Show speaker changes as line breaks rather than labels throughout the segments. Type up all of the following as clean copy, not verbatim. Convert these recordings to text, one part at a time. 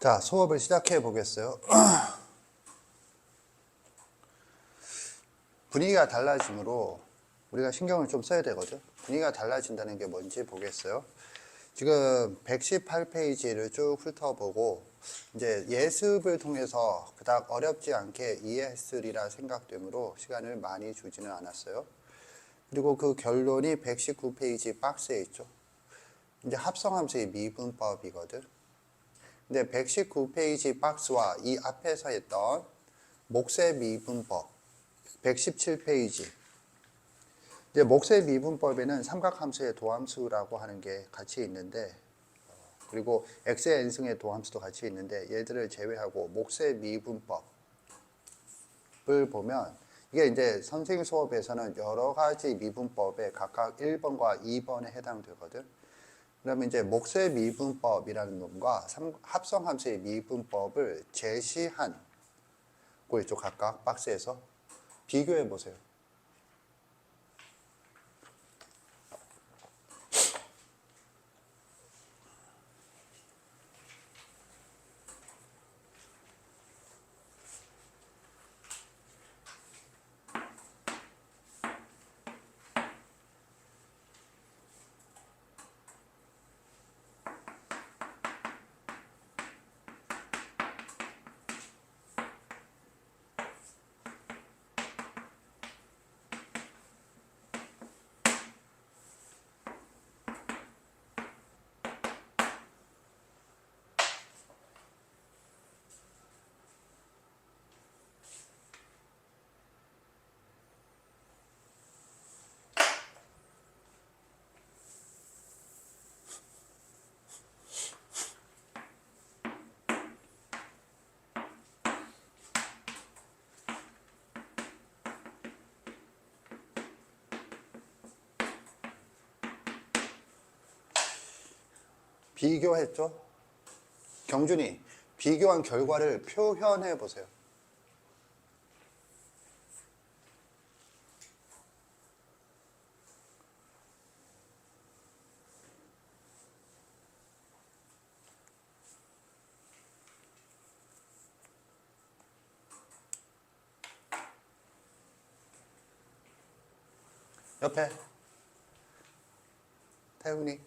자, 수업을 시작해 보겠어요. 분위기가 달라지므로 우리가 신경을 좀 써야 되거든. 분위기가 달라진다는 게 뭔지 보겠어요. 지금 118페이지를 쭉 훑어보고 이제 예습을 통해서 그닥 어렵지 않게 이해했으리라 생각되므로 시간을 많이 주지는 않았어요. 그리고 그 결론이 119페이지 박스에 있죠. 이제 합성함수의 미분법이거든. 근데 119페이지 박스와 이 앞에서 했던 몫의 미분법 117페이지 이제 몫의 미분법에는 삼각함수의 도함수라고 하는 게 같이 있는데 그리고 x의 n승의 도함수도 같이 있는데 얘들을 제외하고 몫의 미분법을 보면 이게 이제 선생님 수업에서는 여러 가지 미분법에 각각 1번과 2번에 해당되거든. 그러면 이제 몫의 미분법이라는 놈과 합성함수의 미분법을 제시한 거 있죠. 각각 박스에서 비교해 보세요. 비교했죠? 경준이 비교한 결과를 표현해 보세요. 옆에 태훈이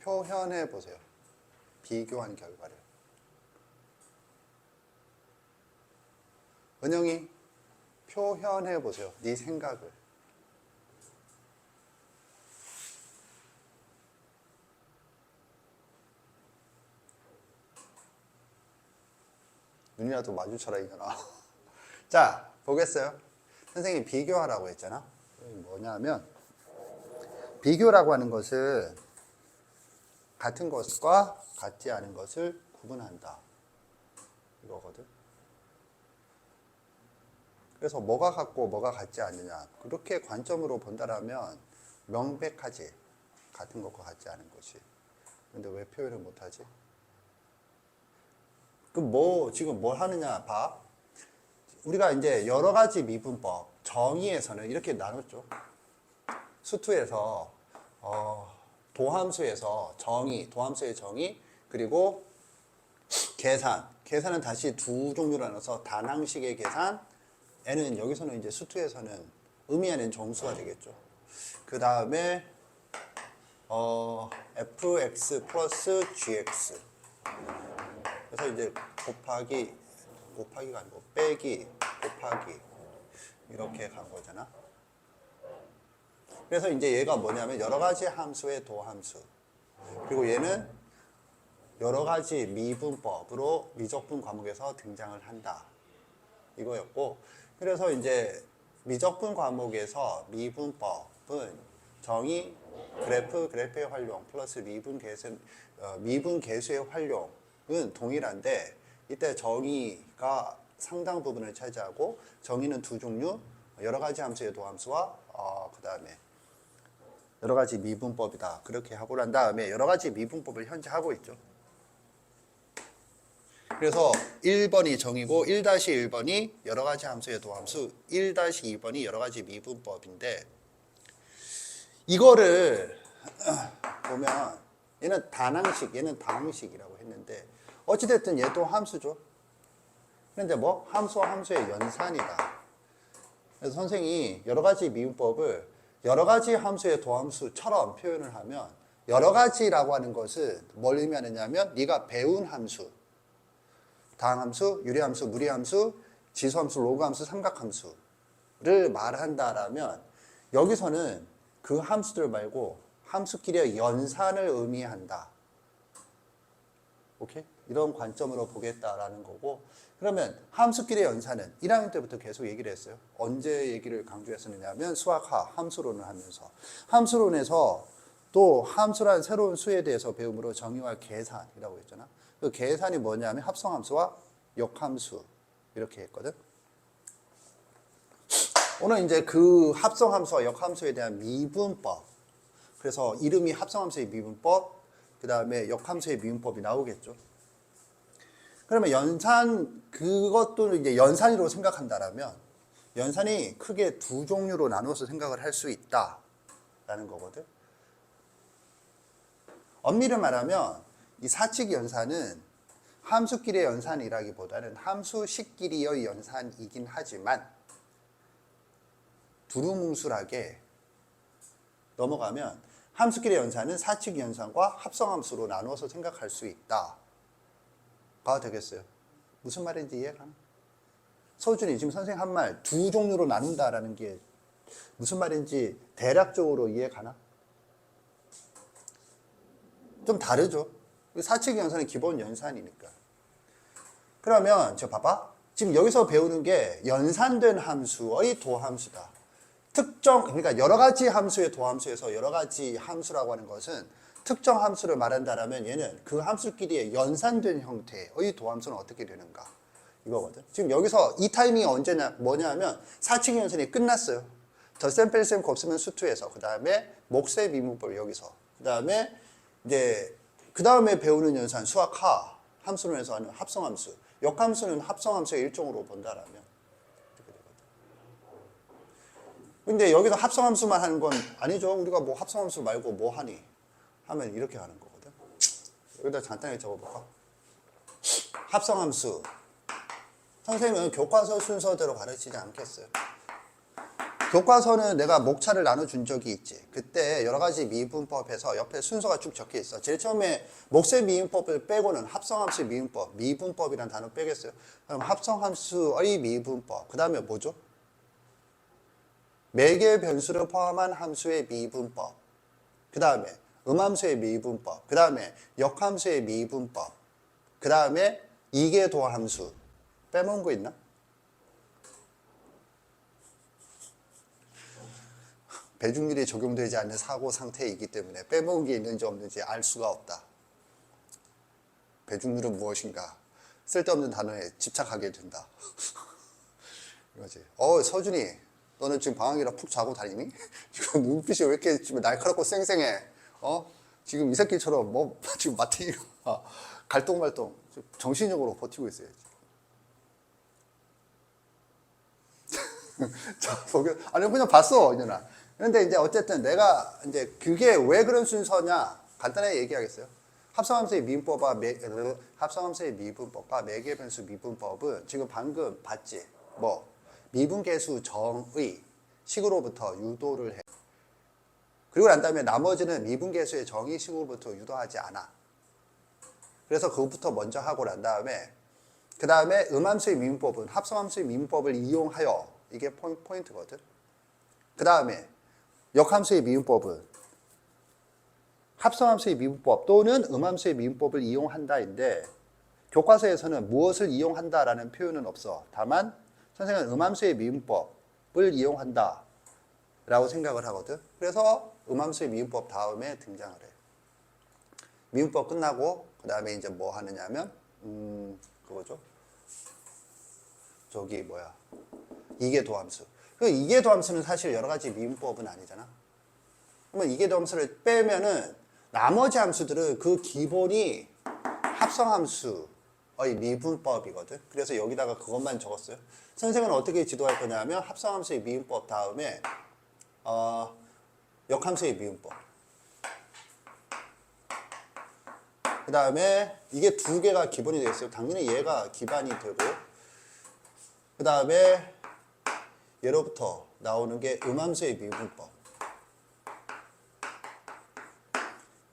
표현해 보세요. 비교한 결과를. 은영이 표현해 보세요. 네 생각을. 눈이라도 마주쳐라 이거나. 자, 보겠어요. 선생님이 비교하라고 했잖아. 뭐냐면 비교라고 하는 것은 같은 것과 같지 않은 것을 구분한다. 이거거든. 그래서 뭐가 같고 뭐가 같지 않느냐. 그렇게 관점으로 본다라면 명백하지. 같은 것과 같지 않은 것이. 근데 왜 표현을 못하지? 그럼 지금 뭘 하느냐 봐. 우리가 이제 여러 가지 미분법, 정의에서는 이렇게 나눴죠. 수투에서 도함수에서 정의, 도함수의 정의, 그리고 계산은 다시 두 종류로 나눠서 단항식의 계산, n은 여기서는 이제 수투에서는 의미하는 정수가 되겠죠. 그 다음에 fx 플러스 gx. 그래서 이제 곱하기가 아니고 빼기, 곱하기 이렇게 간 거잖아. 그래서 이제 얘가 뭐냐면 여러 가지 함수의 도함수. 그리고 얘는 여러 가지 미분법으로 미적분 과목에서 등장을 한다. 이거였고. 그래서 이제 미적분 과목에서 미분법은 정의, 그래프의 활용 플러스 미분 계수의 활용은 동일한데 이때 정의가 상당 부분을 차지하고 정의는 두 종류, 여러 가지 함수의 도함수와 그 다음에 여러 가지 미분법이다. 그렇게 하고 난 다음에 여러 가지 미분법을 현재 하고 있죠. 그래서 1번이 정의고 1-1번이 여러 가지 함수의 도함수, 1-2번이 여러 가지 미분법인데 이거를 보면 얘는 단항식, 얘는 다항식이라고 했는데 어찌됐든 얘도 함수죠. 그런데 뭐 함수와 함수의 연산이다. 그래서 선생이 여러 가지 미분법을 여러 가지 함수의 도함수처럼 표현을 하면 여러 가지라고 하는 것은 뭘 의미하느냐면 네가 배운 함수, 다항함수, 유리함수, 무리함수, 지수함수, 로그함수, 삼각함수를 말한다라면 여기서는 그 함수들 말고 함수끼리의 연산을 의미한다. 오케이? 이런 관점으로 보겠다라는 거고, 그러면 함수끼리의 연산은 1학년 때부터 계속 얘기를 했어요. 언제 얘기를 강조했었느냐면 수학하 함수론을 하면서 함수론에서 또 함수란 새로운 수에 대해서 배움으로 정의와 계산이라고 했잖아. 그 계산이 뭐냐면 합성함수와 역함수 이렇게 했거든. 오늘 이제 그 합성함수와 역함수에 대한 미분법, 그래서 이름이 합성함수의 미분법, 그 다음에 역함수의 미분법이 나오겠죠. 그러면 연산, 그것도 이제 연산으로 생각한다라면 연산이 크게 두 종류로 나눠서 생각을 할 수 있다라는 거거든. 엄밀히 말하면 이 사칙 연산은 함수끼리의 연산이라기보다는 함수식끼리의 연산이긴 하지만 두루뭉술하게 넘어가면 함수끼리의 연산은 사칙 연산과 합성함수로 나누어서 생각할 수 있다. 가 되겠어요. 무슨 말인지 이해가나? 서준이 지금 선생님 한 말 두 종류로 나눈다라는 게 무슨 말인지 대략적으로 이해가나? 좀 다르죠. 사칙 연산은 기본 연산이니까. 그러면 저 봐봐. 지금 여기서 배우는 게 연산된 함수의 도함수다. 특정, 그러니까 여러 가지 함수의 도함수에서 여러 가지 함수라고 하는 것은 특정 함수를 말한다라면 얘는 그 함수끼리의 연산된 형태의 도함수는 어떻게 되는가 이거거든. 지금 여기서 이 타이밍이 언제냐 뭐냐면 사칙 연산이 끝났어요. 덧셈 뺄셈 곱셈은 수투에서 그 다음에 목세 미분법 여기서 그 다음에 이제 그 다음에 배우는 연산 수학하 함수론에서 하는 합성함수, 역함수는 합성함수의 일종으로 본다라면 이렇게 되거든. 근데 여기서 합성함수만 하는 건 아니죠. 우리가 뭐 합성함수 말고 뭐 하니 하면 이렇게 하는 거거든. 여기다 간단하게 적어볼까? 합성함수. 선생님은 교과서 순서대로 가르치지 않겠어요. 교과서는 내가 목차를 나눠준 적이 있지. 그때 여러 가지 미분법에서 옆에 순서가 쭉 적혀 있어. 제일 처음에 목세 미분법을 빼고는 합성함수의 미분법, 미분법이라는 단어 빼겠어요. 그럼 합성함수의 미분법. 그 다음에 뭐죠? 매개 변수를 포함한 함수의 미분법. 그 다음에 음함수의 미분법, 그 다음에 역함수의 미분법, 그 다음에 이계도함수. 빼먹은 거 있나? 배중률이 적용되지 않는 사고 상태이기 때문에 빼먹은 게 있는지 없는지 알 수가 없다. 배중률은 무엇인가? 쓸데없는 단어에 집착하게 된다. 이거지. 서준이, 너는 지금 방학이라 푹 자고 다니니? 지금 눈빛이 왜 이렇게 지금 날카롭고 쌩쌩해? 지금 이 새끼처럼 뭐 지금 마티니가 갈동갈동 정신적으로 버티고 있어야지. 자, 아니 그냥 봤어, 이년아. 그런데 이제 어쨌든 내가 이제 그게 왜 그런 순서냐 간단하게 얘기하겠어요. 합성함수의 미분법과 매개변수 미분법은 지금 방금 봤지. 뭐 미분계수 정의 식으로부터 유도를 해. 그리고 난 다음에 나머지는 미분계수의 정의식으로부터 유도하지 않아. 그래서 그것부터 먼저 하고 난 다음에 그 다음에 음함수의 미분법은 합성함수의 미분법을 이용하여 이게 포인트거든. 그 다음에 역함수의 미분법은 합성함수의 미분법 또는 음함수의 미분법을 이용한다인데 교과서에서는 무엇을 이용한다라는 표현은 없어. 다만 선생은 음함수의 미분법을 이용한다 라고 생각을 하거든. 그래서 음함수의 미분법 다음에 등장을 해. 미분법 끝나고 그 다음에 이제 뭐 하느냐면 그거죠. 저기 뭐야 이계도함수. 그 이계도함수는 사실 여러 가지 미분법은 아니잖아. 그러면 이계도함수를 빼면은 나머지 함수들은 그 기본이 합성함수의 미분법이거든. 그래서 여기다가 그것만 적었어요. 선생은 어떻게 지도할 거냐면 합성함수의 미분법 다음에 역함수의 미분법. 그 다음에 이게 두 개가 기본이 되겠어요. 당연히 얘가 기반이 되고, 그 다음에 예로부터 나오는 게 음함수의 미분법.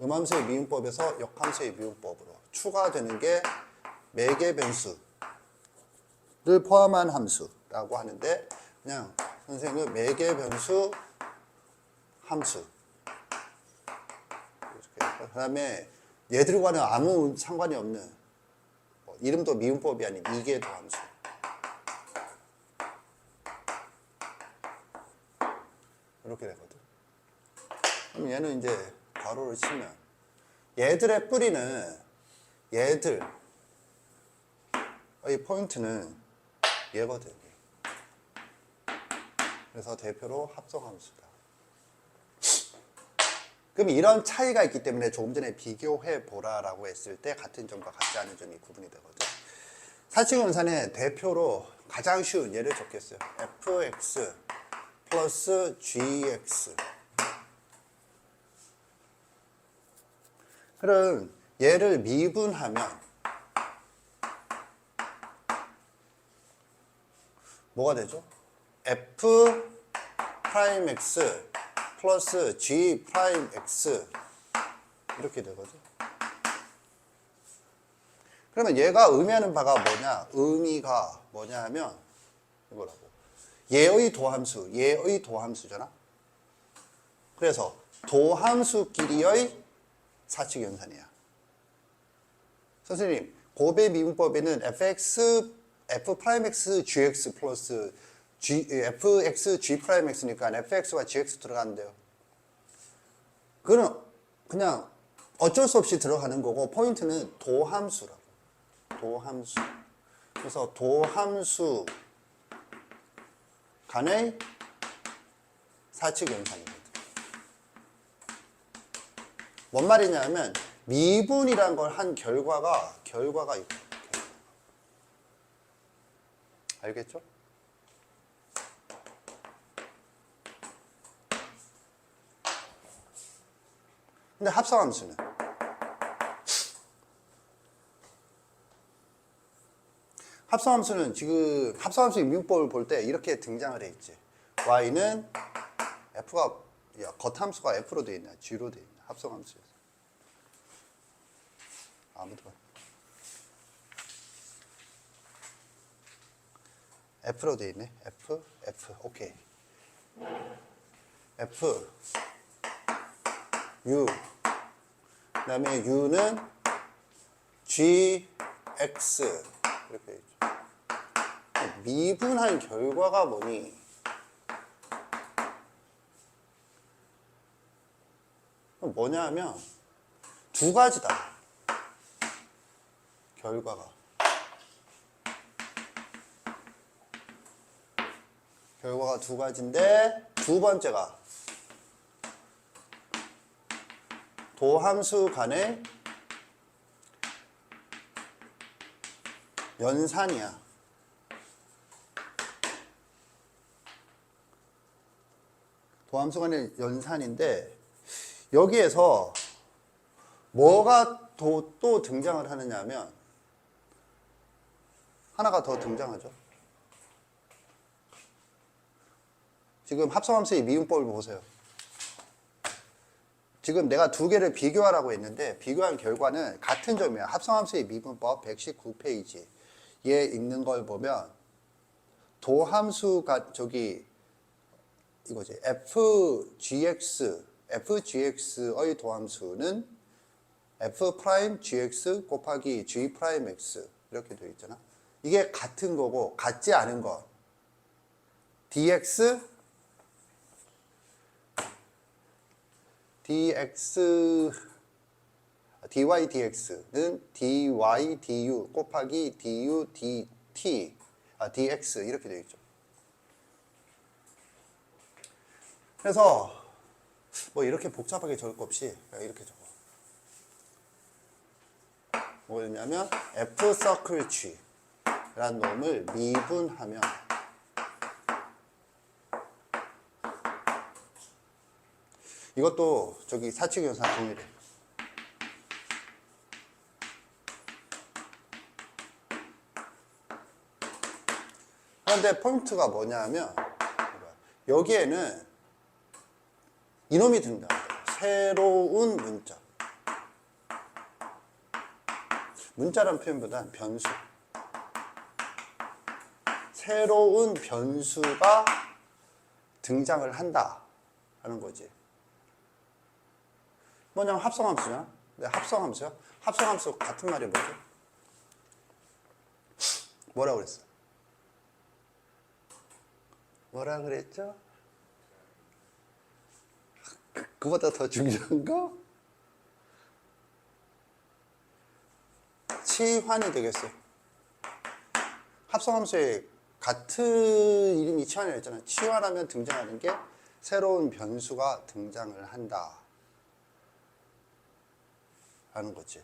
음함수의 미분법에서 역함수의 미분법으로 추가되는 게 매개 변수를 포함한 함수라고 하는데, 그냥 선생님은 매개 변수 함수. 그 다음에 얘들과는 아무 상관이 없는, 이름도 미분법이 아닌 이계 도함수. 이렇게 되거든. 그럼 얘는 이제 괄호를 치면 얘들의 뿌리는, 얘들의 포인트는 얘거든. 그래서 대표로 합성함수다. 그럼 이런 차이가 있기 때문에 조금 전에 비교해 보라라고 했을 때 같은 점과 같지 않은 점이 구분이 되거든. 사칙연산의 대표로 가장 쉬운 예를 적겠어요. fx 플러스 gx. 그럼 얘를 미분하면 뭐가 되죠? f 프라임 x 플러스 g 프라임 x 이렇게 되거든. 그러면 얘가 의미하는 바가 뭐냐? 의미가 뭐냐 하면 이거라고. 얘의 도함수, 얘의 도함수잖아. 그래서 도함수끼리의 사칙연산이야. 선생님, 곱의 미분법에는 f 프라임 x gx 플러스 fx g 프라임 x니까 fx와 gx 들어가는데요. 그건 그냥 어쩔 수 없이 들어가는 거고, 포인트는 도함수라고. 도함수. 그래서 도함수 간의 사칙연산입니다. 뭔 말이냐면 미분이란 걸 한 결과가 있고. 알겠죠? 근데 합성함수는 지금 합성함수의 미분법을 볼 때 이렇게 등장을 해 있지. y는 f가 겉함수가 f로 되어 있나 g로 되어 있나 합성함수에서. 아무도 f로 되어 있네. f 오케이. f u 그다음에 u는 g x 이렇게 되어 있죠. 미분한 결과가 뭐니? 뭐냐 하면 두 가지다. 결과가 두 가지인데, 두 번째가 도함수 간의 연산이야. 도함수 간의 연산인데, 여기에서 뭐가 또 등장을 하느냐 하면 하나가 더 등장하죠. 지금 합성함수의 미분법을 보세요. 지금 내가 두 개를 비교하라고 했는데 비교한 결과는 같은 점이야. 합성함수의 미분법 119페이지에 있는 걸 보면 도함수가 이거지. fgx의 도함수는 f 프라임 gx 곱하기 g 프라임 x 이렇게 되어 있잖아. 이게 같은 거고, 같지 않은 거 dy dx는 dy du 곱하기 du dx 이렇게 되어 있죠. 그래서 뭐 이렇게 복잡하게 적을 것 없이 이렇게 적어. 뭐였냐면 f 서클 g 라는 놈을 미분하면 이것도 사칙연산 동일해. 그런데 포인트가 뭐냐면 여기에는 이놈이 든다. 새로운 문자. 문자란 표현보다는 변수. 새로운 변수가 등장을 한다 하는 거지. 뭐냐면 합성함수잖아. 근데 합성함수야? 합성함수 같은 말이 뭐죠? 뭐라 그랬어? 뭐라 그랬죠? 그보다 더 중요한 거? 치환이 되겠어. 합성함수의 같은 이름이 치환이라고 했잖아. 치환하면 등장하는 게 새로운 변수가 등장을 한다 하는 거지.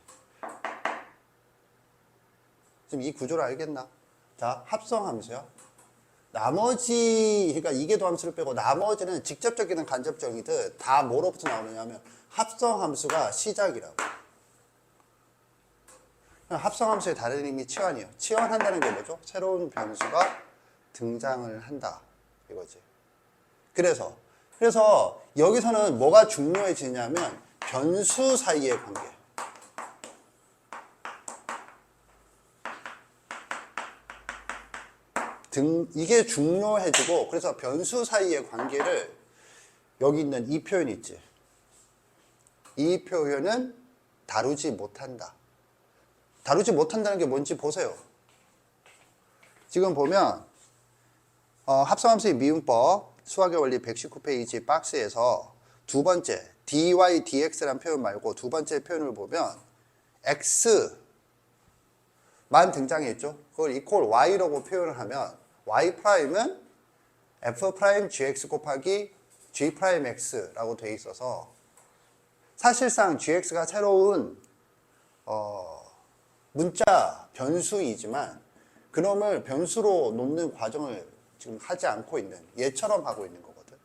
지금 이 구조를 알겠나? 자, 합성함수야. 나머지, 그러니까 이계도 함수를 빼고 나머지는 직접적이든 간접적이든 다 뭐로부터 나오느냐면 합성함수가 시작이라고. 합성함수의 다른 이름이 치환이에요. 치환한다는 게 뭐죠? 새로운 변수가 등장을 한다 이거지. 그래서 여기서는 뭐가 중요해지냐면 변수 사이의 관계. 이게 중요해지고, 그래서 변수 사이의 관계를 여기 있는 이 표현 있지. 이 표현은 다루지 못한다. 다루지 못한다는 게 뭔지 보세요. 지금 보면 합성함수의 미분법 수학의 원리 119페이지 박스에서 두 번째 dy dx라는 표현 말고 두 번째 표현을 보면 x만 등장했죠. 그걸 equal y라고 표현을 하면 y 프라임은 f 프라임 gx 곱하기 g 프라임 x라고 돼 있어서 사실상 gx가 새로운 문자 변수이지만 그놈을 변수로 놓는 과정을 지금 하지 않고 있는, 얘처럼 하고 있는 거거든.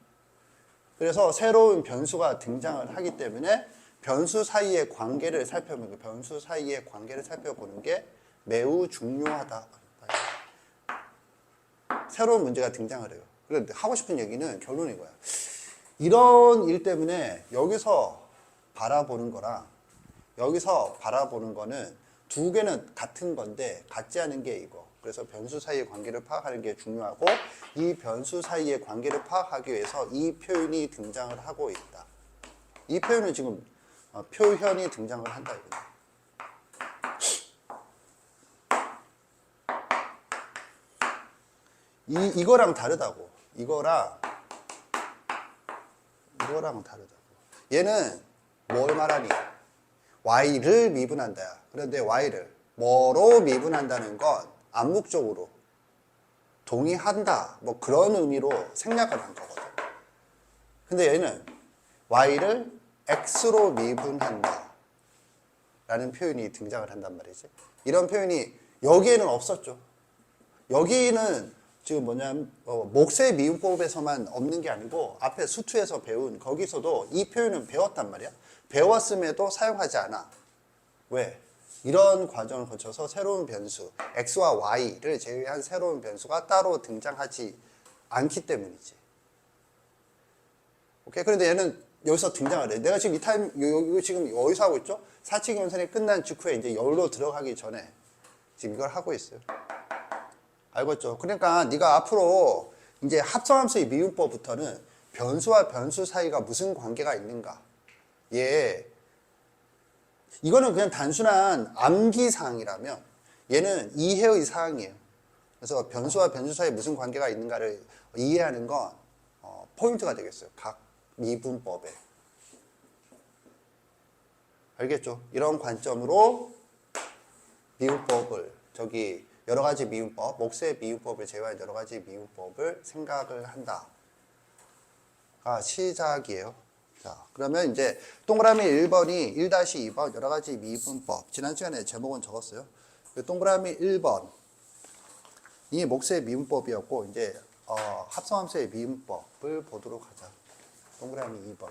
그래서 새로운 변수가 등장을 하기 때문에 변수 사이의 관계를 살펴보는 게 매우 중요하다. 새로운 문제가 등장을 해요. 그런데 하고 싶은 얘기는 결론이 이거야. 이런 일 때문에 여기서 바라보는 거랑 여기서 바라보는 거는 두 개는 같은 건데 같지 않은 게 이거. 그래서 변수 사이의 관계를 파악하는 게 중요하고, 이 변수 사이의 관계를 파악하기 위해서 이 표현이 등장을 하고 있다. 이 표현은 지금 표현이 등장을 한다 이거죠. 이거랑 다르다고. 이거랑 다르다고. 얘는 뭘 말하니? y를 미분한다. 그런데 y를 뭐로 미분한다는 건 암묵적으로 동의한다, 뭐 그런 의미로 생략을 한 거거든. 근데 얘는 y를 x로 미분한다 라는 표현이 등장을 한단 말이지. 이런 표현이 여기에는 없었죠. 여기는 지금 뭐냐면 목세 미분법에서만 없는 게 아니고 앞에 수투에서 배운 거기서도 이 표현은 배웠단 말이야. 배웠음에도 사용하지 않아. 왜? 이런 과정을 거쳐서 새로운 변수 x와 y를 제외한 새로운 변수가 따로 등장하지 않기 때문이지. 오케이? 그런데 얘는 여기서 등장을 해. 내가 지금 이 타임 이거 지금 어디서 하고 있죠? 사칙연산이 끝난 직후에 이제 여기로 들어가기 전에 지금 이걸 하고 있어요. 알겠죠? 그러니까 네가 앞으로 이제 합성함수의 미분법부터는 변수와 변수 사이가 무슨 관계가 있는가? 이거는 그냥 단순한 암기사항이라면 얘는 이해의 사항이에요. 그래서 변수와 변수 사이에 무슨 관계가 있는가를 이해하는 건 포인트가 되겠어요. 각 미분법에. 알겠죠? 이런 관점으로 미분법을 여러 가지 미분법, 목세 미분법을 제외한 여러 가지 미분법을 생각을 한다. 시작이에요. 자, 그러면 이제 동그라미 1번이 1-2번 여러 가지 미분법. 지난 시간에 제목은 적었어요. 동그라미 1번. 이 목세 미분법이었고, 이제, 합성함수의 미분법을 보도록 하자. 동그라미 2번.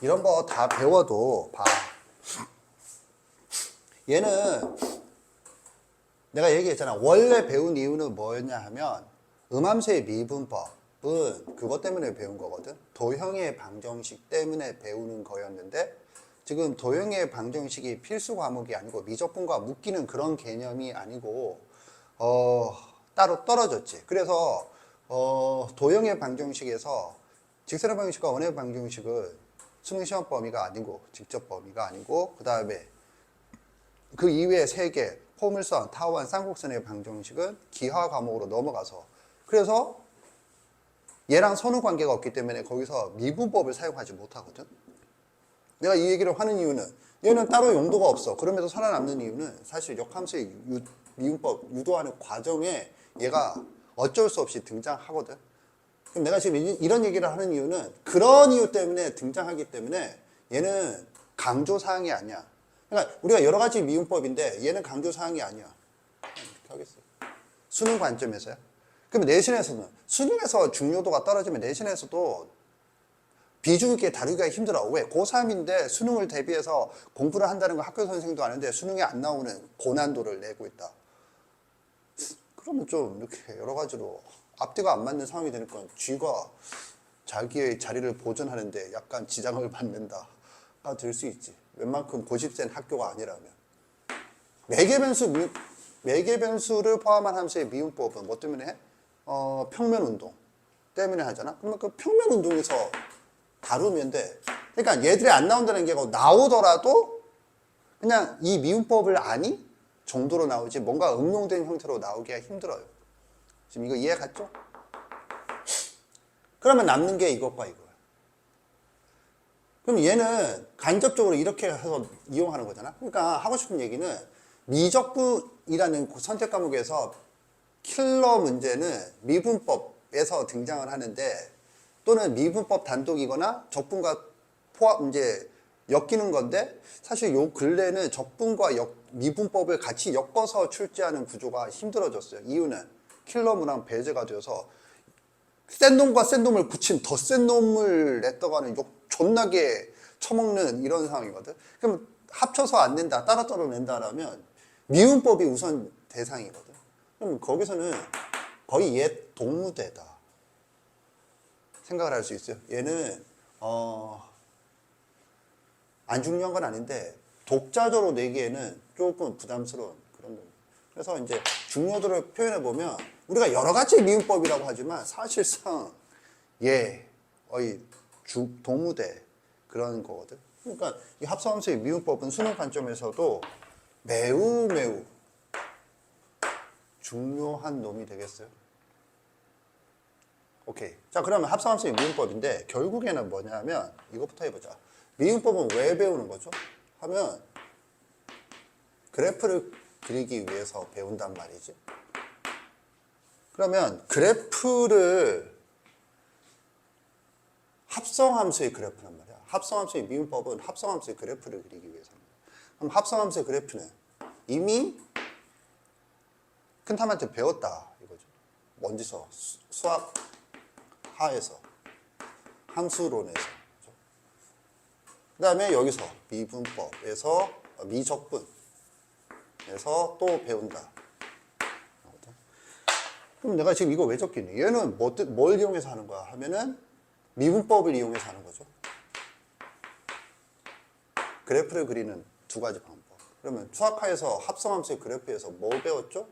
이런 거 다 배워도 봐. 얘는 내가 얘기했잖아. 원래 배운 이유는 뭐였냐 하면 음함수의 미분법은 그것 때문에 배운 거거든. 도형의 방정식 때문에 배우는 거였는데 지금 도형의 방정식이 필수 과목이 아니고 미적분과 묶이는 그런 개념이 아니고 따로 떨어졌지. 그래서 도형의 방정식에서 직선의 방정식과 원의 방정식은 수능 시험 범위가 아니고 직접 범위가 아니고 그 다음에 그 이외에 3개 포물선, 타원, 쌍곡선의 방정식은 기하 과목으로 넘어가서 그래서 얘랑 선후 관계가 없기 때문에 거기서 미분법을 사용하지 못하거든. 내가 이 얘기를 하는 이유는 얘는 따로 용도가 없어. 그러면서 살아남는 이유는 사실 역함수의 미분법 유도하는 과정에 얘가 어쩔 수 없이 등장하거든. 그럼 내가 지금 이런 얘기를 하는 이유는 그런 이유 때문에 등장하기 때문에 얘는 강조사항이 아니야. 그러니까 우리가 여러 가지 미분법인데 얘는 강조사항이 아니야. 이렇게 하겠어요. 수능 관점에서요. 그러면 내신에서는 수능에서 중요도가 떨어지면 내신에서도 비중 있게 다루기가 힘들어. 왜? 고3인데 수능을 대비해서 공부를 한다는 거 학교 선생님도 아는데 수능에 안 나오는 고난도를 내고 있다. 그러면 좀 이렇게 여러 가지로 앞뒤가 안 맞는 상황이 되니까 쥐가 자기의 자리를 보존하는데 약간 지장을 받는다가 될 수 있지. 웬만큼 고집센 학교가 아니라면. 매개변수를 포함한 함수의 미분법은 뭐 때문에 해? 평면운동 때문에 하잖아. 그러면 그 평면운동에서 다루면 돼. 그러니까 얘들이 안 나온다는 게 나오더라도 그냥 이 미분법을 아니? 정도로 나오지 뭔가 응용된 형태로 나오기가 힘들어요. 지금 이거 이해 갔죠? 그러면 남는 게 이것과 이거야. 그럼 얘는 간접적으로 이렇게 해서 이용하는 거잖아. 그러니까 하고 싶은 얘기는 미적분이라는 선택 과목에서 킬러 문제는 미분법에서 등장을 하는데 또는 미분법 단독이거나 적분과 포함 이제 엮이는 건데 사실 요 근래는 적분과 미분법을 같이 엮어서 출제하는 구조가 힘들어졌어요. 이유는 킬러 문항 배제가 되어서 센 놈과 센 놈을 붙인 더 센 놈을 냈다가는 욕 존나게 처먹는 이런 상황이거든. 그럼 합쳐서 안 낸다, 따로따로 낸다라면 미분법이 우선 대상이거든. 그럼 거기서는 거의 얘 동무대다 생각을 할 수 있어요. 얘는 안 중요한 건 아닌데 독자적으로 내기에는 조금 부담스러운 그런 놈. 그래서 이제 중요도를 표현해 보면 우리가 여러 가지 미분법이라고 하지만 사실상 얘 거의 동무대 그런 거거든. 그러니까 이 합성함수의 미분법은 수능 관점에서도 매우 중요한 놈이 되겠어요. 오케이. 자, 그러면 합성함수의 미분법인데 결국에는 뭐냐면 이것부터 해보자. 미분법은 왜 배우는 거죠? 하면 그래프를 그리기 위해서 배운단 말이지. 그러면 그래프를 합성함수의 그래프란 말이야. 합성함수의 미분법은 합성함수의 그래프를 그리기 위해서입니다. 그럼 합성함수의 그래프는 이미 큰탐한테 배웠다 이거죠. 먼지서 수학 하에서 함수론에서. 그 다음에 여기서 미분법에서 미적분에서 또 배운다. 그럼 내가 지금 이거 왜 적겠니? 얘는 뭘 이용해서 하는 거야? 하면은 미분법을 이용해서 하는 거죠. 그래프를 그리는 두 가지 방법. 그러면 수학하에서 합성함수의 그래프에서 뭐 배웠죠?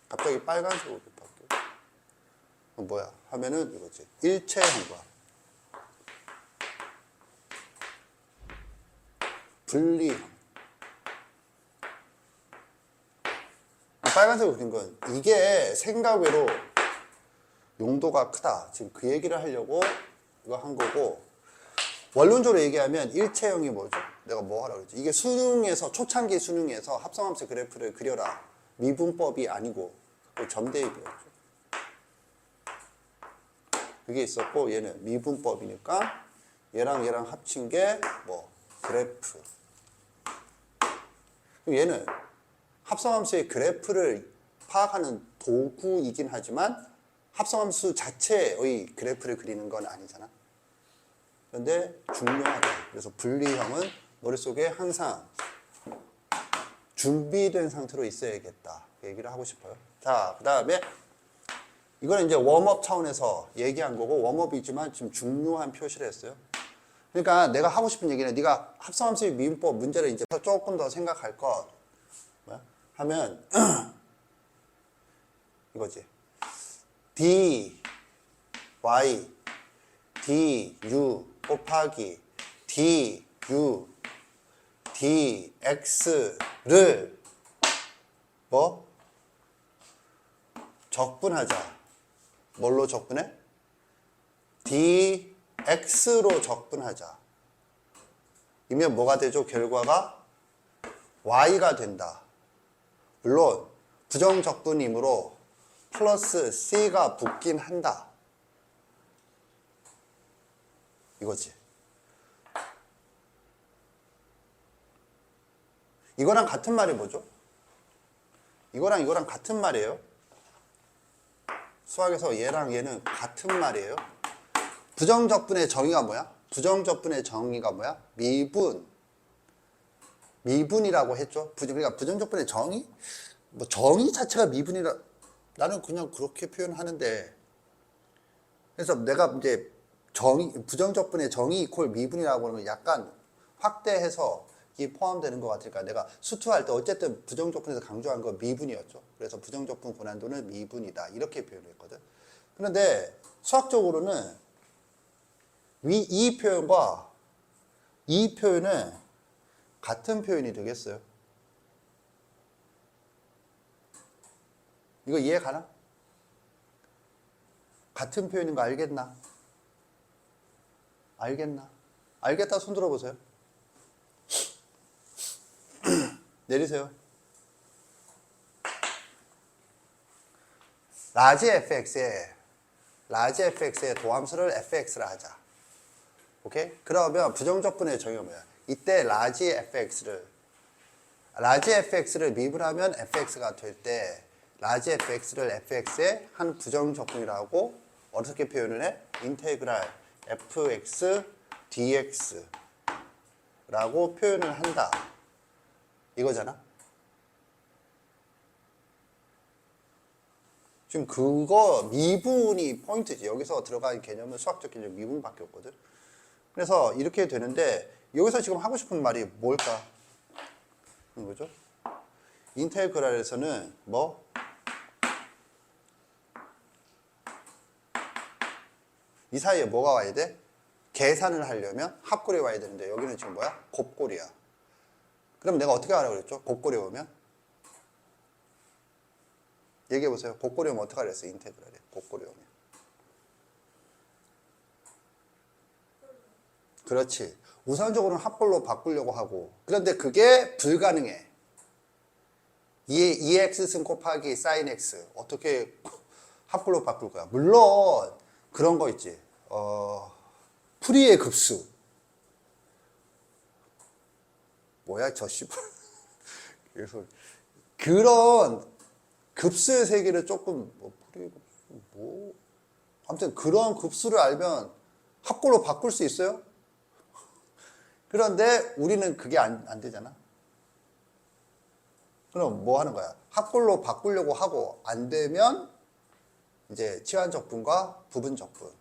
갑자기 빨간색으로 바뀌어. 뭐야? 하면은 이거지. 일체형과 분리형. 빨간색으로 그린 건 이게 생각 외로 용도가 크다. 지금 그 얘기를 하려고 이거 한 거고, 원론적으로 얘기하면 일체형이 뭐죠? 내가 뭐 하라고 그랬지? 이게 수능에서, 초창기 수능에서 합성함수 그래프를 그려라. 미분법이 아니고 점대입이었죠. 그게 있었고, 얘는 미분법이니까 얘랑 합친 게 뭐 그래프. 그럼 얘는 합성함수의 그래프를 파악하는 도구이긴 하지만 합성함수 자체의 그래프를 그리는 건 아니잖아. 그런데 중요하다. 그래서 분리형은 머릿속에 항상 준비된 상태로 있어야겠다. 그 얘기를 하고 싶어요. 자, 그 다음에 이거는 이제 웜업 차원에서 얘기한 거고, 웜업이지만 지금 중요한 표시를 했어요. 그러니까 내가 하고 싶은 얘기는 네가 합성함수의 미분법 문제를 이제 조금 더 생각할 것 뭐야? 하면 이거지. dy du 곱하기 du dx를 뭐? 적분하자. 뭘로 적분해? dx로 적분하자. 이면 뭐가 되죠? 결과가 y가 된다. 물론 부정적분이므로 플러스 c가 붙긴 한다. 이거지. 이거랑 같은 말이 뭐죠? 이거랑 이거랑 같은 말이에요. 수학에서 얘랑 얘는 같은 말이에요. 부정적분의 정의가 뭐야? 부정적분의 정의가 뭐야? 미분이라고 했죠. 그러니까 부정적분의 정의? 뭐 정의 자체가 미분이라 나는 그냥 그렇게 표현하는데, 그래서 내가 이제 부정적분의 정의 이퀄 미분이라고 하는 건 약간 확대해서 이게 포함되는 것 같으니까 내가 수투할 때 어쨌든 부정적분에서 강조한 건 미분이었죠. 그래서 부정적분 고난도는 미분이다. 이렇게 표현했거든. 그런데 수학적으로는 이 표현과 이 표현은 같은 표현이 되겠어요. 이거 이해 가나? 같은 표현인 거 알겠나? 알겠나? 알겠다 손 들어보세요. 내리세요. 라지 fx에 도함수를 fx라 하자. 오케이? 그러면 부정적분의 정의가 뭐야? 이때 라지 fx를 미분하면 fx가 될 때 라지 fx를 fx의 한 부정적분이라고 어떻게 표현을 해? 인테그랄 fx dx 라고 표현을 한다. 이거잖아. 지금 그거 미분이 포인트지. 여기서 들어간 개념은 수학적 개념 미분밖에 없거든. 그래서 이렇게 되는데 여기서 지금 하고 싶은 말이 뭘까? 이거죠. 인테그랄에서는 뭐? 이 사이에 뭐가 와야 돼? 계산을 하려면 합골이 와야 되는데 여기는 지금 뭐야? 곱골이야. 그럼 내가 어떻게 하라고 그랬죠? 곱골이 오면? 얘기해보세요. 곱골이 오면 어떻게 하랬어? 인테그랄에. 곱골이 오면. 그렇지. 우선적으로는 합골로 바꾸려고 하고. 그런데 그게 불가능해. 2x승 곱하기 sin x. 어떻게 합골로 바꿀 거야? 물론 그런 거 있지. 풀이의 급수. 뭐야 저 씨발. 그래서 그런 급수의 세계를 조금 풀이의 급수 뭐 아무튼 그런 급수를 알면 합골로 바꿀 수 있어요? 그런데 우리는 그게 안 되잖아. 그럼 뭐 하는 거야? 합골로 바꾸려고 하고 안 되면 이제 치환적분과 부분적분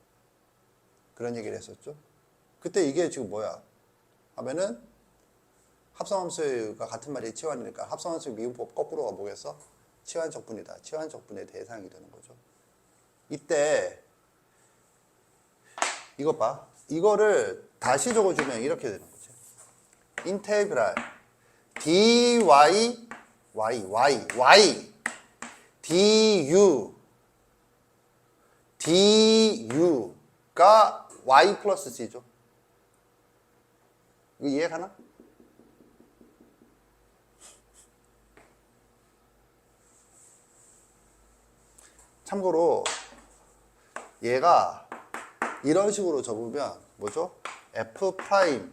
그런 얘기를 했었죠. 그때 이게 지금 뭐야? 하면은 합성함수가 같은 말이 치환이니까 합성함수 미분법 거꾸로가 뭐겠어? 치환적분이다. 치환적분의 대상이 되는 거죠. 이때 이거 봐. 이거를 다시 적어주면 이렇게 되는 거지. 인테그랄 dy du가 y 플러스 c죠. 이거 이해 가나? 참고로 얘가 이런 식으로 적으면 뭐죠? f 프라임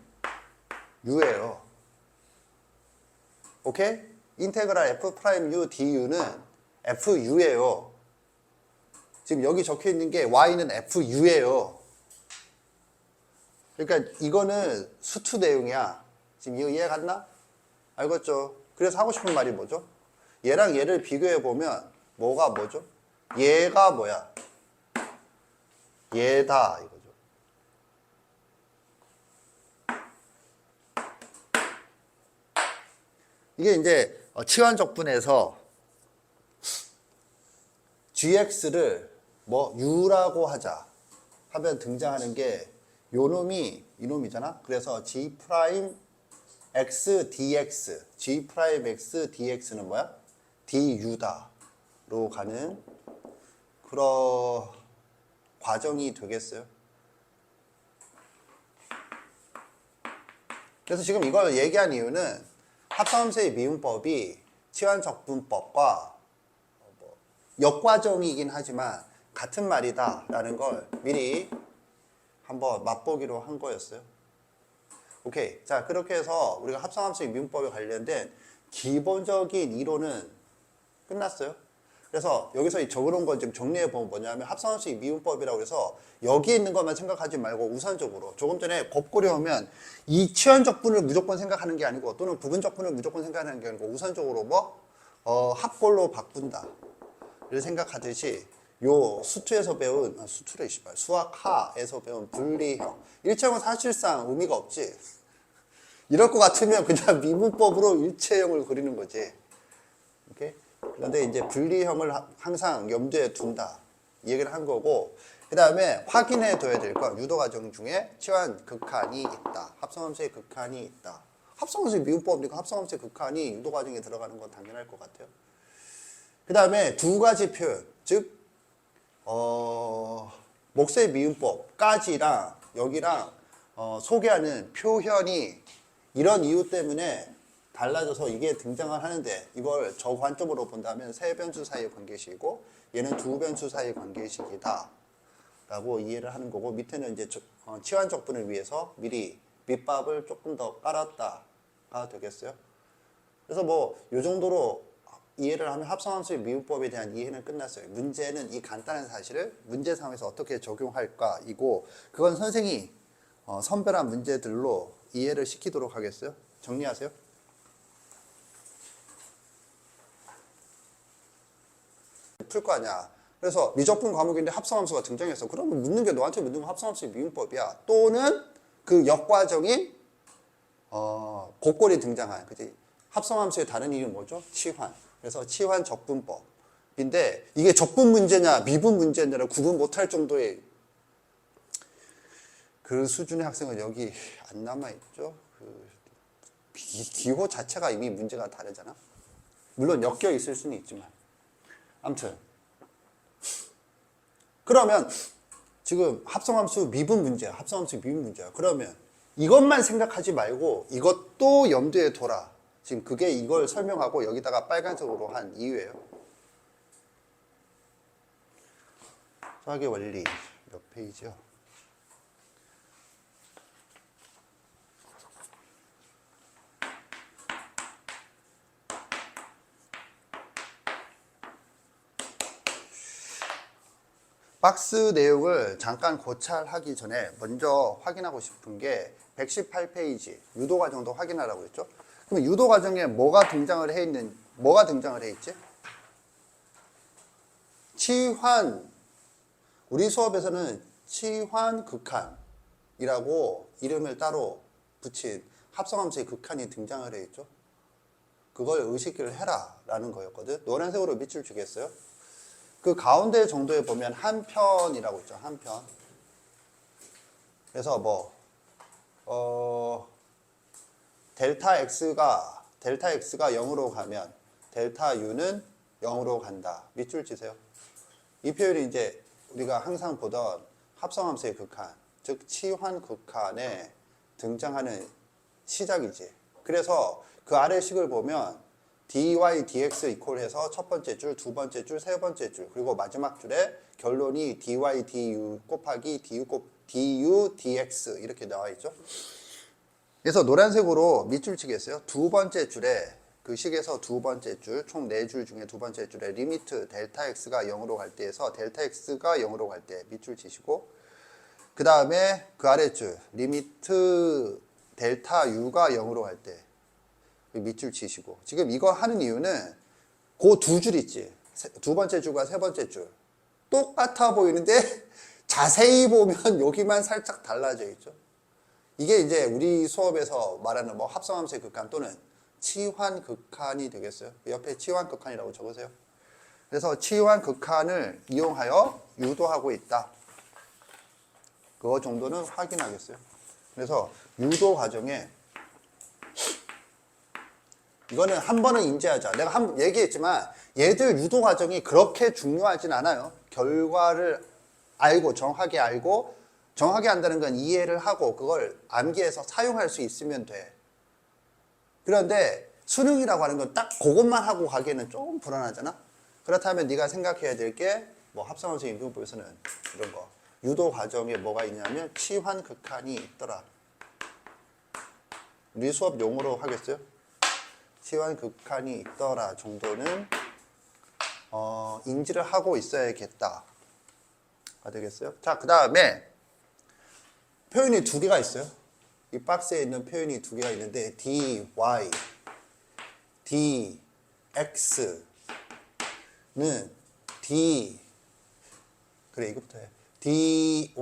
u예요. 오케이? 인테그랄 f 프라임 u du는 fu예요. 지금 여기 적혀 있는 게 y는 fu예요. 그러니까 이거는 수투 내용이야. 지금 이거 이해 갔나? 알겠죠? 그래서 하고 싶은 말이 뭐죠? 얘랑 얘를 비교해 보면 뭐가 뭐죠? 얘가 뭐야? 얘다 이거죠. 이게 이제 치환적분에서 gx를 뭐 u라고 하자 하면 등장하는 게 요놈이 이놈이잖아. 그래서 g 프라임 x dx, g 프라임 x dx는 뭐야? du다로 가는 그런 과정이 되겠어요. 그래서 지금 이걸 얘기한 이유는 합성함수의 미분법이 치환적분법과 역과정이긴 하지만 같은 말이다 라는 걸 미리 한번 맛보기로 한 거였어요. 오케이. 자, 그렇게 해서 우리가 합성함수의 미분법에 관련된 기본적인 이론은 끝났어요. 그래서 여기서 적어놓은 거 좀 정리해 보면 뭐냐면 합성함수의 미분법이라고 해서 여기 있는 것만 생각하지 말고 우선적으로 조금 전에 곱고려 오면 이 치환적분을 무조건 생각하는 게 아니고 또는 부분적분을 무조건 생각하는 게 아니고 우선적으로 뭐 합골로 바꾼다 를 생각하듯이 요 수투에서 배운 수투래 씨발 수학하에서 배운 분리형 일체형은 사실상 의미가 없지. 이럴 것 같으면 그냥 미분법으로 일체형을 그리는 거지. 오케이? 그런데 이제 분리형을 항상 염두에 둔다 이 얘기를 한 거고, 그 다음에 확인해 둬야 될 건 유도 과정 중에 치환 극한이 있다, 합성함수의 극한이 있다. 합성함수의 미분법이니까 합성함수의 극한이 유도 과정에 들어가는 건 당연할 것 같아요. 그 다음에 두 가지 표현, 즉 목수의 미분법까지랑 여기랑 소개하는 표현이 이런 이유 때문에 달라져서 이게 등장을 하는데, 이걸 저 관점으로 본다면 세 변수 사이의 관계식이고 얘는 두 변수 사이의 관계식이다 라고 이해를 하는 거고, 밑에는 이제 치환적분을 위해서 미리 밑밥을 조금 더 깔았다가 되겠어요. 그래서 뭐 이 정도로 이해를 하면 합성함수의 미분법에 대한 이해는 끝났어요. 문제는 이 간단한 사실을 문제 상황에서 어떻게 적용할까 이고, 그건 선생이 선별한 문제들로 이해를 시키도록 하겠어요. 정리하세요. 풀 거 아니야. 그래서 미적분 과목인데 합성함수가 등장했어. 그러면 묻는 게 너한테 묻는 건 합성함수의 미분법이야. 또는 그 역과정인 곱골이 등장한, 그치? 합성함수의 다른 이름은 뭐죠? 치환. 그래서 치환 적분법인데 이게 적분 문제냐 미분 문제냐를 구분 못할 정도의 그 수준의 학생은 여기 안 남아있죠. 그 기호 자체가 이미 문제가 다르잖아. 물론 엮여 있을 수는 있지만 아무튼 그러면 지금 합성함수 미분 문제야. 합성함수 미분 문제야. 그러면 이것만 생각하지 말고 이것도 염두에 둬라. 지금 그게 이걸 설명하고 여기다가 빨간색으로 한 이유예요. 수학의 원리 몇 페이지요? 박스 내용을 잠깐 고찰하기 전에 먼저 확인하고 싶은 게 118페이지 유도 과정도 확인하라고 했죠. 그럼 유도 과정에 뭐가 등장을 해 있지? 치환. 우리 수업에서는 치환 극한이라고 이름을 따로 붙인 합성함수의 극한이 등장을 해 있죠. 그걸 의식을 해라 라는 거였거든. 노란색으로 밑줄 주겠어요? 그 가운데 정도에 보면 한 편이라고 있죠. 한 편. 그래서 델타 x가 0으로 가면 델타 u는 0으로 간다. 밑줄 치세요. 이 표현이 이제 우리가 항상 보던 합성함수의 극한, 즉 치환 극한에 등장하는 시작이지. 그래서 그 아래 식을 보면 dy dx 이퀄 해서 첫 번째 줄, 두 번째 줄, 세 번째 줄, 그리고 마지막 줄에 결론이 dy du 곱하기 du dx 이렇게 나와 있죠. 그래서 노란색으로 밑줄 치겠어요. 두 번째 줄에 그 식에서 두 번째 줄, 총 4줄 중에 두 번째 줄에 리미트 델타 x가 0으로 갈 때에서 델타 x가 0으로 갈 때 밑줄 치시고, 그 다음에 그 아래줄 리미트 델타 U가 0으로 갈 때 밑줄 치시고, 지금 이거 하는 이유는 그 두 줄 있지, 두 번째 줄과 세 번째 줄 똑같아 보이는데 자세히 보면 여기만 살짝 달라져 있죠. 이게 이제 우리 수업에서 말하는 뭐 합성함수의 극한 또는 치환극한이 되겠어요. 옆에 치환극한이라고 적으세요. 그래서 치환극한을 이용하여 유도하고 있다, 그거 정도는 확인하겠어요. 그래서 유도 과정에 이거는 한 번은 인지하자. 내가 한 얘기했지만 얘들 유도 과정이 그렇게 중요하진 않아요. 결과를 알고 정확하게 한다는 건 이해를 하고 그걸 암기해서 사용할 수 있으면 돼. 그런데 수능이라고 하는 건 딱 그것만 하고 가기에는 좀 불안하잖아. 그렇다면 네가 생각해야 될 게 뭐 합성함수 인분법에서는 이런 거 유도 과정에 뭐가 있냐면 치환극한이 있더라. 우리 수업 용어로 하겠어요? 치환극한이 있더라 정도는 인지를 하고 있어야겠다 가 되겠어요. 자, 그 다음에 표현이 두 개가 있어요. 이 박스에 있는 표현이 두 개가 있는데 dy, dx는 그래 이거부터 해. dy,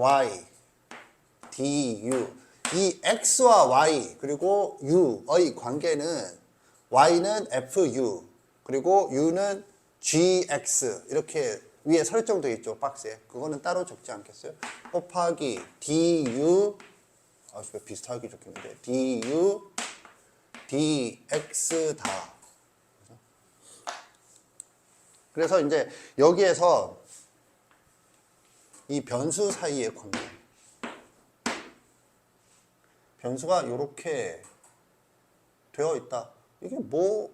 du. 이 x와 y 그리고 u의 관계는 y는 fu 그리고 u는 gx 이렇게 위에 설정되어 있죠, 박스에. 그거는 따로 적지 않겠어요? 곱하기 du 비슷하게 적혔는데 du dx다. 그래서 이제 여기에서 이 변수 사이의 관계, 변수가 이렇게 되어 있다. 이게 뭐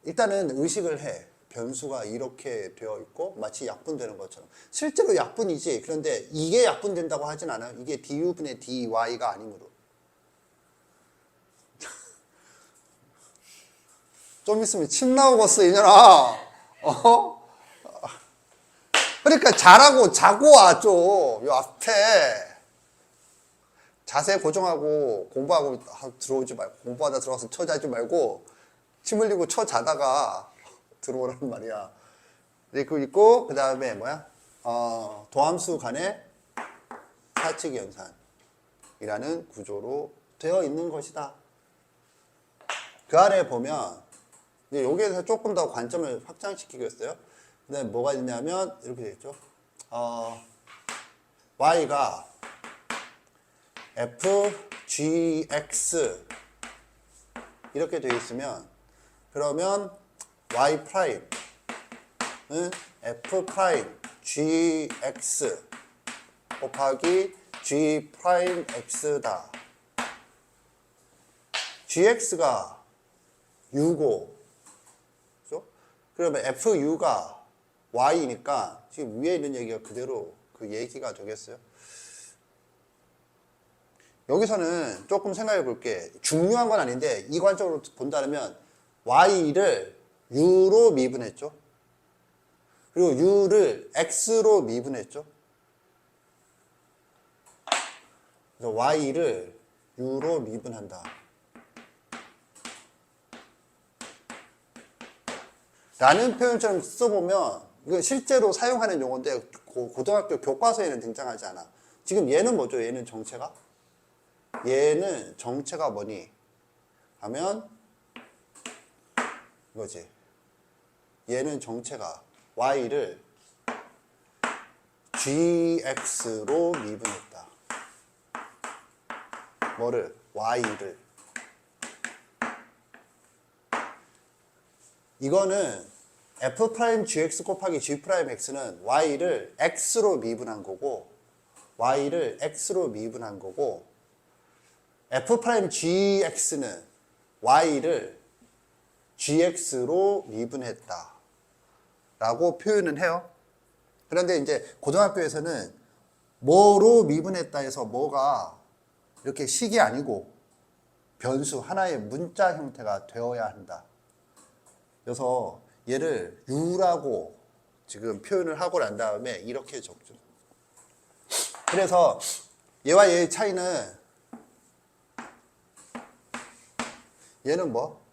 일단은 의식을 해. 변수가 이렇게 되어 있고 마치 약분되는 것처럼. 실제로 약분이지. 그런데 이게 약분된다고 하진 않아요. 이게 du분의 dy가 아니므로. 좀 있으면 침 나오겠어 이년아. 그러니까 자고 와 좀. 요 앞에 자세 고정하고 공부하고 들어오지 말고, 공부하다 들어와서 쳐 자지 말고 침 흘리고 쳐 자다가 들어오란 말이야. 그리고 있고 그 다음에 뭐야? 도함수 간의 사칙 연산이라는 구조로 되어 있는 것이다. 그 아래 보면 이제 여기에서 조금 더 관점을 확장시키겠어요. 근데 뭐가 있냐면 이렇게 되어 있죠. y가 fgx 이렇게 되어 있으면 그러면 y 프라임은 f 프라임 gx 곱하기 g 프라임 x다. gx가 u고, 그렇죠? 그러면 fu가 y니까 지금 위에 있는 얘기가 그대로 그 얘기가 되겠어요. 여기서는 조금 생각해 볼게. 중요한 건 아닌데 이 관점으로 본다면 y를 u로 미분했죠. 그리고 u를 x로 미분했죠. 그래서 y를 u로 미분한다 라는 표현처럼 써보면 이건 실제로 사용하는 용어인데 고등학교 교과서에는 등장하지 않아. 지금 얘는 뭐죠? 얘는 정체가? 얘는 정체가 뭐니? 하면 이거지. 얘는 정체가 y를 gx로 미분했다. 뭐를? y를. 이거는 f'gx 곱하기 g'x는 y를 x로 미분한 거고, y를 x로 미분한 거고, f'gx는 y를 gx로 미분했다 라고 표현은 해요. 그런데 이제 고등학교에서는 뭐로 미분했다 해서 뭐가 이렇게 식이 아니고 변수 하나의 문자 형태가 되어야 한다. 그래서 얘를 u라고 지금 표현을 하고 난 다음에 이렇게 적죠. 그래서 얘와 얘의 차이는 얘는 뭐?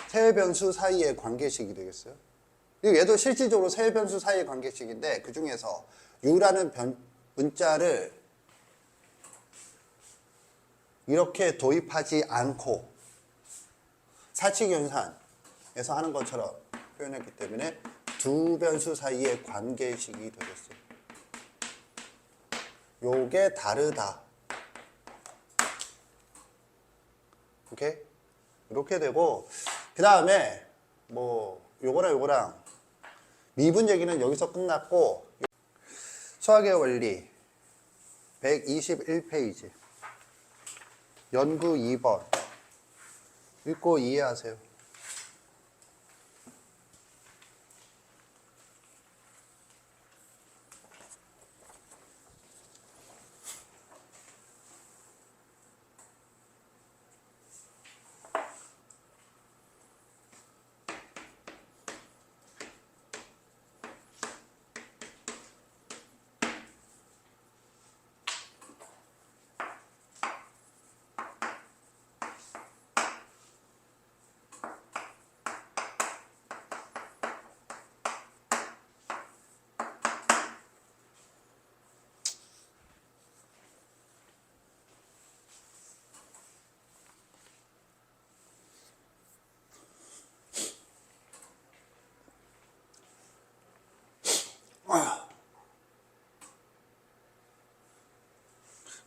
세 변수 사이의 관계식이 되겠어요. 그리고 얘도 실질적으로 세 변수 사이의 관계식인데 그 중에서 U라는 문자를 이렇게 도입하지 않고 사칙연산에서 하는 것처럼 표현했기 때문에 두 변수 사이의 관계식이 되겠어요. 요게 다르다. 오케이? 이렇게 되고 그 다음에 뭐 요거랑 미분 얘기는 여기서 끝났고 수학의 원리 121페이지 연구 2번 읽고 이해하세요.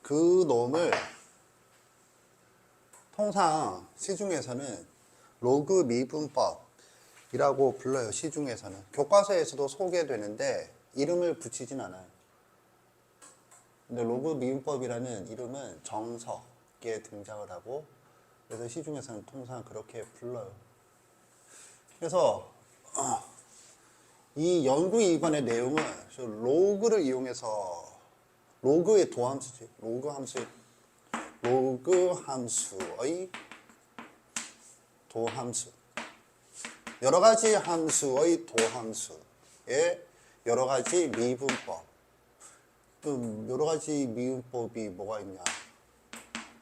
그 놈을 통상 시중에서는 로그 미분법이라고 불러요. 시중에서는 교과서에서도 소개되는데 이름을 붙이진 않아요. 근데 로그 미분법이라는 이름은 정석에 등장을 하고 그래서 시중에서는 통상 그렇게 불러요. 그래서 이 연구 2번의 내용은 로그를 이용해서 로그의 도함수지. 로그 함수의 도함수. 여러 가지 함수의 도함수의 여러 가지 미분법. 여러 가지 미분법이 뭐가 있냐?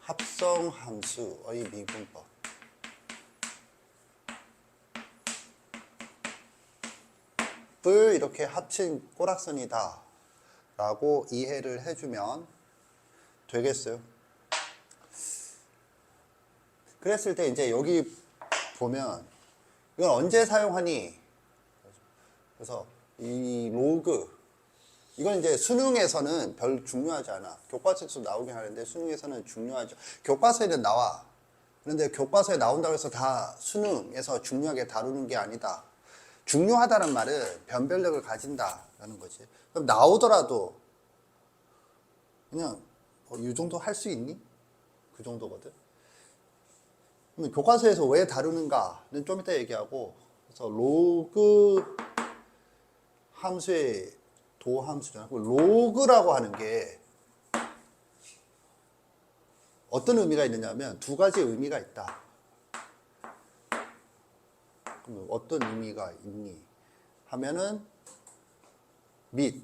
합성 함수의 미분법. 을 이렇게 합친 꼬락선이다 라고 이해를 해주면 되겠어요. 그랬을 때 이제 여기 보면 이건 언제 사용하니? 그래서 이 로그 이건 이제 수능에서는 별 중요하지 않아. 교과서에서 나오긴 하는데 수능에서는 중요하죠. 교과서에는 나와. 그런데 교과서에 나온다고 해서 다 수능에서 중요하게 다루는 게 아니다. 중요하다는 말은 변별력을 가진다라는 거지. 그럼 나오더라도 그냥 이 정도 할 수 있니? 그 정도거든. 그럼 교과서에서 왜 다루는가는 좀 이따 얘기하고, 그래서 로그 함수의 도함수잖아. 로그라고 하는 게 어떤 의미가 있느냐면 두 가지 의미가 있다. 그럼 어떤 의미가 있니? 하면은 및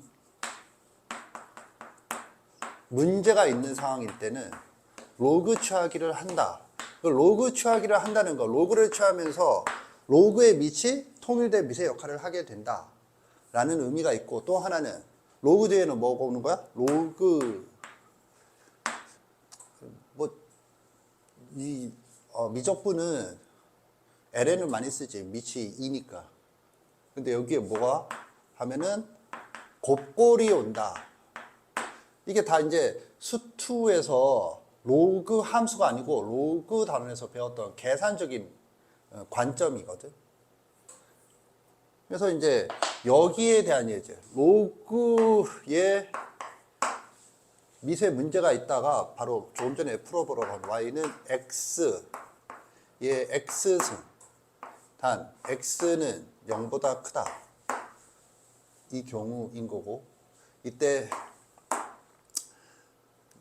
문제가 있는 상황일 때는 로그 취하기를 한다. 로그 취하기를 한다는 거, 로그를 취하면서 로그의 밑이 통일된 밑의 역할을 하게 된다 라는 의미가 있고, 또 하나는 로그 뒤에는 뭐가 오는 거야? 로그 이 미적분은 LN을 많이 쓰지. 밑이 2니까. 근데 여기에 뭐가 하면은 곱골이 온다. 이게 다 이제 수투에서 로그 함수가 아니고 로그 단원에서 배웠던 계산적인 관점이거든. 그래서 이제 여기에 대한 예제, 로그의 밑에 문제가 있다가 바로 조금 전에 풀어보러 간 y는 x, 얘 x승, 단 x는 0보다 크다. 이 경우인 거고, 이때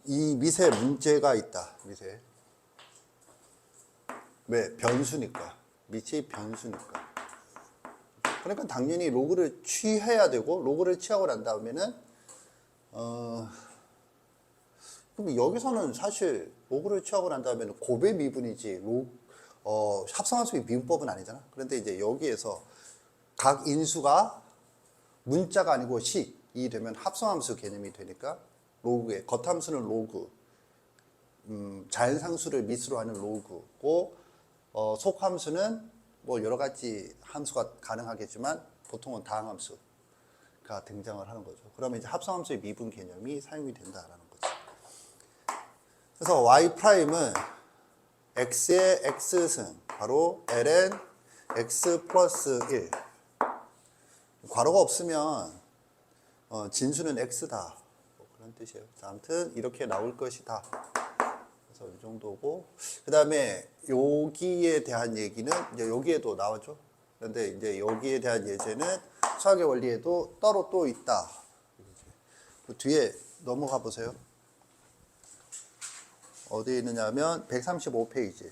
이 밑에 문제가 있다. 밑에 왜? 변수니까. 밑이 변수니까. 그러니까 당연히 로그를 취해야 되고, 로그를 취하고 난 다음에는 그럼 여기서는 사실 로그를 취하고 난 다음에는 곱의 미분이지 합성함수의 미분법은 아니잖아. 그런데 이제 여기에서 각 인수가 문자가 아니고 식이 되면 합성함수 개념이 되니까 로그의 겉함수는 로그, 자연상수를 미수로 하는 로그고, 속함수는 뭐 여러 가지 함수가 가능하겠지만 보통은 다항함수가 등장을 하는 거죠. 그러면 이제 합성함수의 미분 개념이 사용이 된다라는 거죠. 그래서 y''은 x의 x승, 바로 ln x 플러스 1. 괄호가 없으면 진수는 x다. 뭐 그런 뜻이에요. 자, 아무튼 이렇게 나올 것이다. 그래서 이 정도고, 그 다음에 여기에 대한 얘기는 이제 여기에도 나왔죠. 그런데 이제 여기에 대한 예제는 수학의 원리에도 따로 또 있다. 그 뒤에 넘어가 보세요. 어디에 있느냐면 135페이지.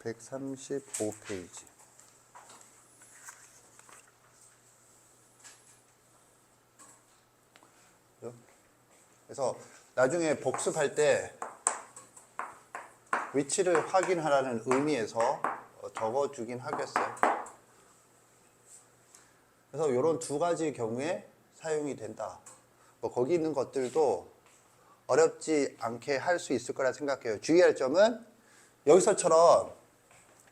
135페이지. 그래서 나중에 복습할 때 위치를 확인하라는 의미에서 적어주긴 하겠어요. 그래서 이런 두 가지 경우에 사용이 된다. 뭐 거기 있는 것들도 어렵지 않게 할 수 있을 거라 생각해요. 주의할 점은 여기서처럼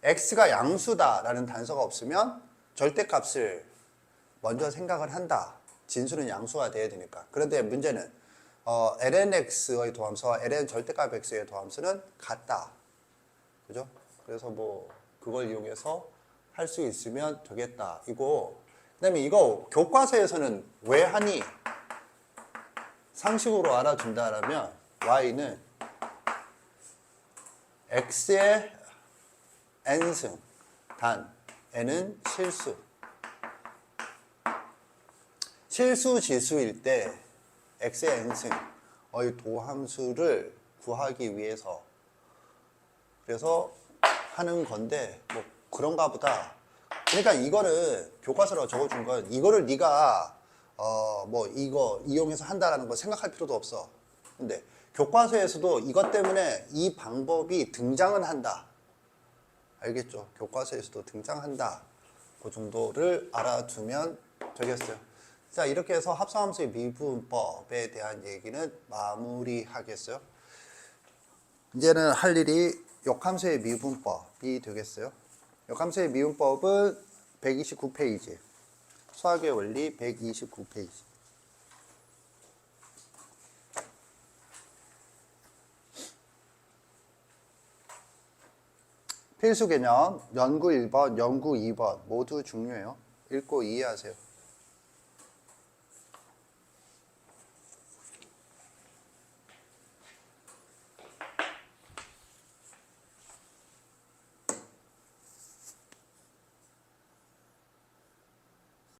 x가 양수다라는 단서가 없으면 절대값을 먼저 생각을 한다. 진수는 양수가 돼야 되니까. 그런데 문제는 lnx의 도함수와 ln 절대값 x의 도함수는 같다. 그죠? 그래서 뭐 그걸 이용해서 할 수 있으면 되겠다. 이거. 그다음에 이거 교과서에서는 왜 하니? 상식으로 알아준다라면 y는 x의 n승, 단 n은 실수. 실수 지수일 때 x의 n승의 도함수를 구하기 위해서 그래서 하는 건데 뭐 그런가 보다. 그러니까 이거는 교과서로 적어준 건 이거를 네가 뭐 이거 이용해서 한다라는 거 생각할 필요도 없어. 근데 교과서에서도 이것 때문에 이 방법이 등장은 한다. 알겠죠? 교과서에서도 등장한다. 그 정도를 알아두면 되겠어요. 자, 이렇게 해서 합성함수의 미분법에 대한 얘기는 마무리하겠어요. 이제는 할 일이 역함수의 미분법이 되겠어요. 역함수의 미분법은 129페이지. 수학의 원리 129페이지. 필수 개념 연구 1번, 연구 2번 모두 중요해요. 읽고 이해하세요.